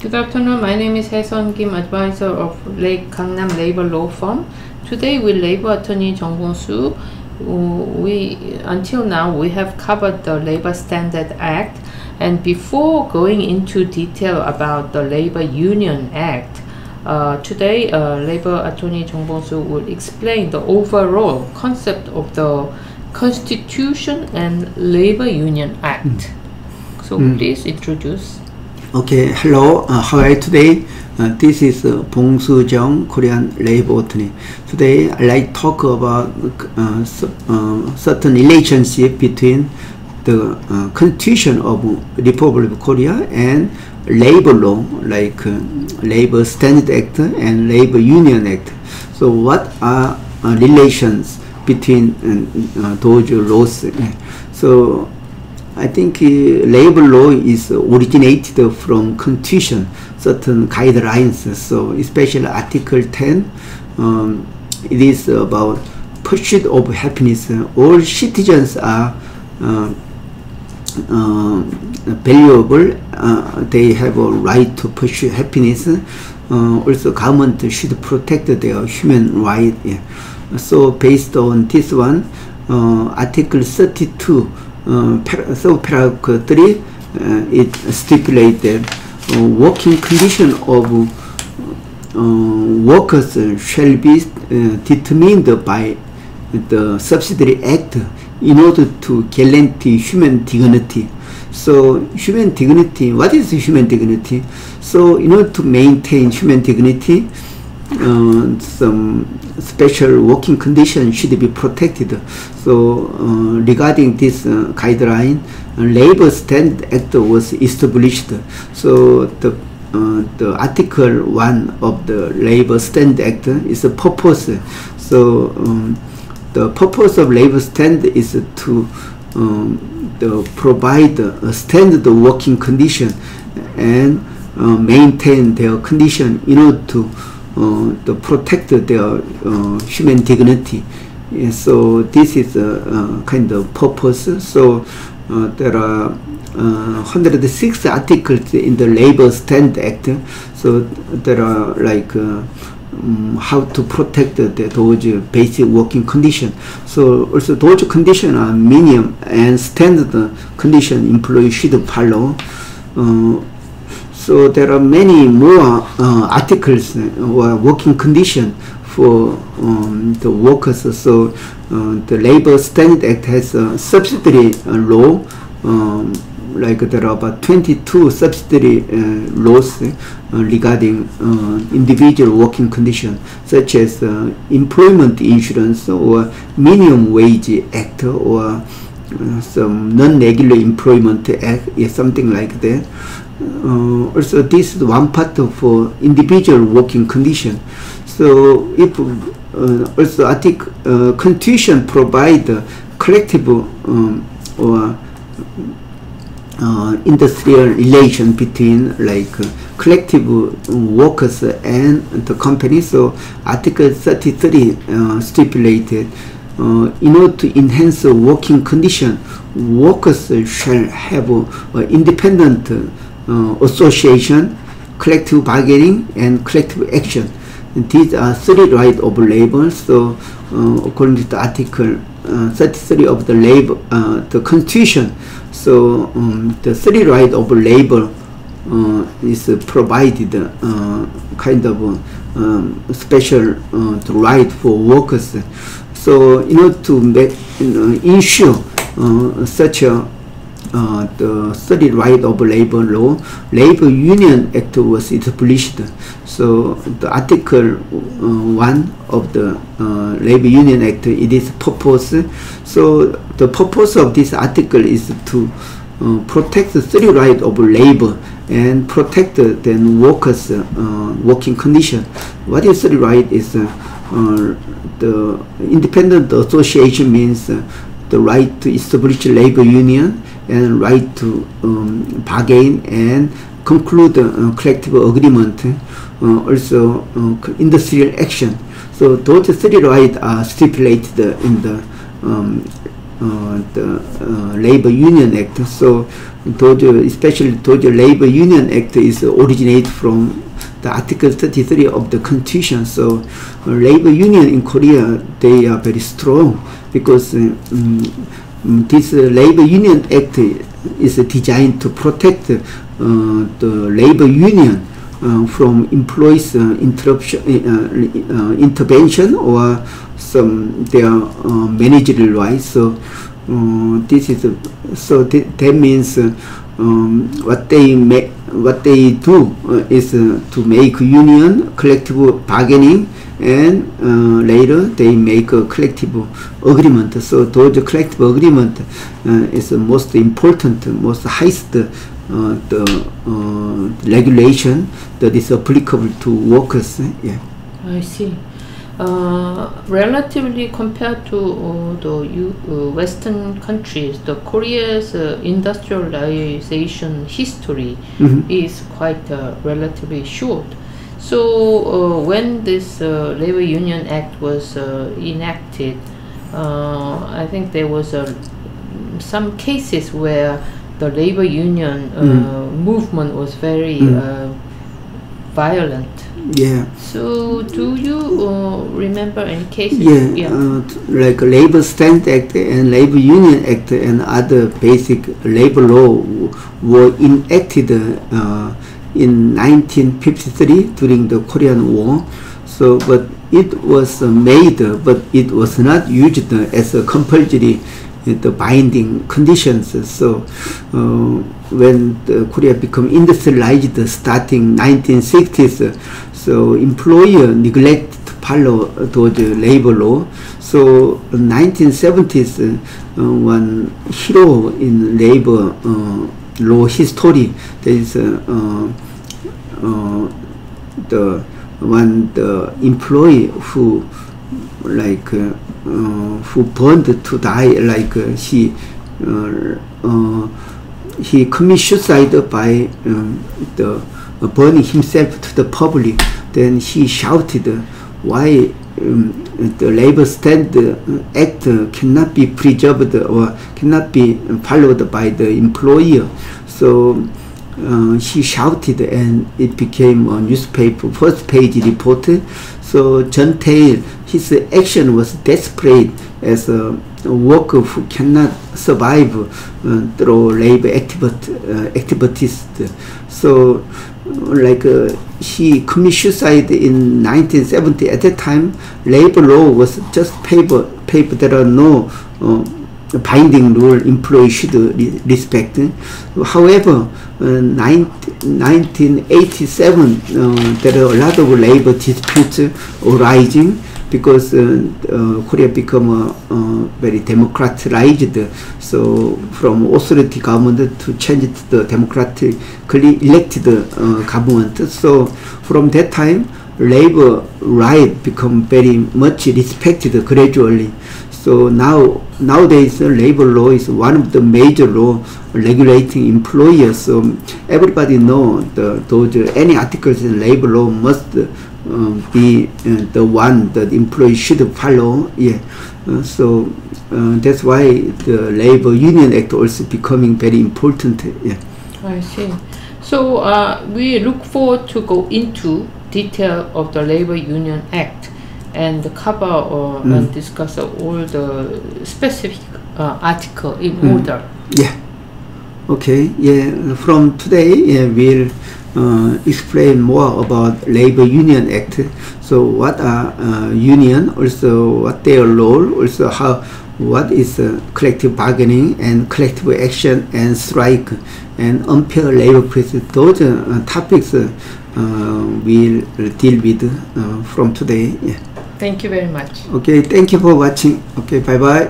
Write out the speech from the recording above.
Good afternoon. My name is Hae-sun Kim, advisor of Lake Gangnam Labor Law Firm. Today with Labor Attorney Jung Bong-soo, until now we have covered the Labor Standards Act, and before going into detail about the Labor Union Act, today Labor Attorney Jung Bong-soo will explain the overall concept of the Constitution and Labor Union Act. So please introduce. Okay, hello, how are you today? This is Bong-soo Jung, Korean labor attorney. Today I'd like to talk about certain relationship between the Constitution of Republic of Korea and labor law, like Labor Standards Act and Labor Union Act. So what are relations between those laws? So I think labor law is originated from Constitution, certain guidelines. So especially Article 10, it is about pursuit of happiness. All citizens are valuable. They have a right to pursue happiness. Also, government should protect their human rights. Yeah. So based on this one, Article 32. So paragraph 3, it stipulates that working condition of workers shall be determined by the subsidiary act in order to guarantee human dignity. So human dignity, what is human dignity? So in order to maintain human dignity, some special working conditions should be protected. So regarding this guideline, Labor Standards Act was established. So the Article 1 of the Labor Standards Act is a purpose. So the purpose of Labor Standards is to provide a standard working condition and maintain their condition in order to protect their human dignity. Yeah, so this is a kind of purpose. So there are 106 articles in the Labor Standards Act. So there are like how to protect those basic working conditions. So also those conditions are minimum and standard condition employees should follow. So there are many more articles or working condition for the workers. So the Labor Standards Act has a subsidiary law, like there are about 22 subsidiary laws regarding individual working condition, such as employment insurance or minimum wage act or some non-regular employment act, something like that. Also, this is one part of individual working condition. So, if also I think Constitution provide collective or industrial relation between like collective workers and the company. So, Article 33 stipulated in order to enhance working condition, workers shall have independent association, collective bargaining, and collective action. And these are three rights of labor. So, according to the Article 33 of the labor, the Constitution, so the three rights of labor is provided kind of special right for workers. So, in order to make, ensure such a the study right of labor law, Labor Union Act was established. So the Article 1 of the Labor Union Act, it is purpose. So the purpose of this article is to protect the study right of labor and protect the workers' working condition. What is study right is the independent association means the right to establish labor union and right to bargain and conclude collective agreement, also industrial action. So those three rights are stipulated in the Labor Union Act. So especially those Labor Union Act is originate from the Article 33 of the Constitution. So labor union in Korea, they are very strong because this Labor Union Act is designed to protect the labor union from employees' intervention or some their managerial rights. So that means what they do is to make union collective bargaining, and later they make a collective agreement. So those collective agreement is the most important, most highest the regulation that is applicable to workers. Yeah. I see. Relatively compared to the Western countries, the Korea's industrialization history is quite relatively short. So when this Labor Union Act was enacted, I think there was some cases where the labor union movement was very violent. Yeah. So, do you remember any cases? Yeah, like Labor Standards Act and Labor Union Act and other basic labor law were enacted in 1953 during the Korean War. So, but it was made, but it was not used as a compulsory the binding conditions. So when Korea became industrialized starting 1960s, so employer neglect to follow those labor law. So 1970s, one hero in labor law history, there is the employee who like who burned to die, like he committed suicide by burning himself to the public. Then he shouted, why the Labor Standards Act cannot be preserved or cannot be followed by the employer. So he shouted, and it became a newspaper first page report. So John Taylor, his action was desperate as a worker who cannot survive through labor activities. So like he committed suicide in 1970. At that time, labor law was just paper. There are no binding rule employees should respect. However, 1987, there are a lot of labor disputes arising because Korea become very democratized. So from authority government to change it to the democratically elected government. So from that time, labor right become very much respected gradually. So nowadays, labor law is one of the major law regulating employers. So everybody know any articles in labor law must be the one that employees should follow. Yeah. So that's why the Labor Union Act also becoming very important. Yeah. I see. So we look forward to go into detail of the Labor Union Act and cover and discuss all the specific article in order. Yeah. Okay. Yeah. From today, we'll explain more about Labor Union Act. So what are union? Also, what their role? Also, what is collective bargaining and collective action and strike and unfair labor practice? Those topics we'll deal with from today. Yeah. Thank you very much. Okay, thank you for watching. Okay, bye bye.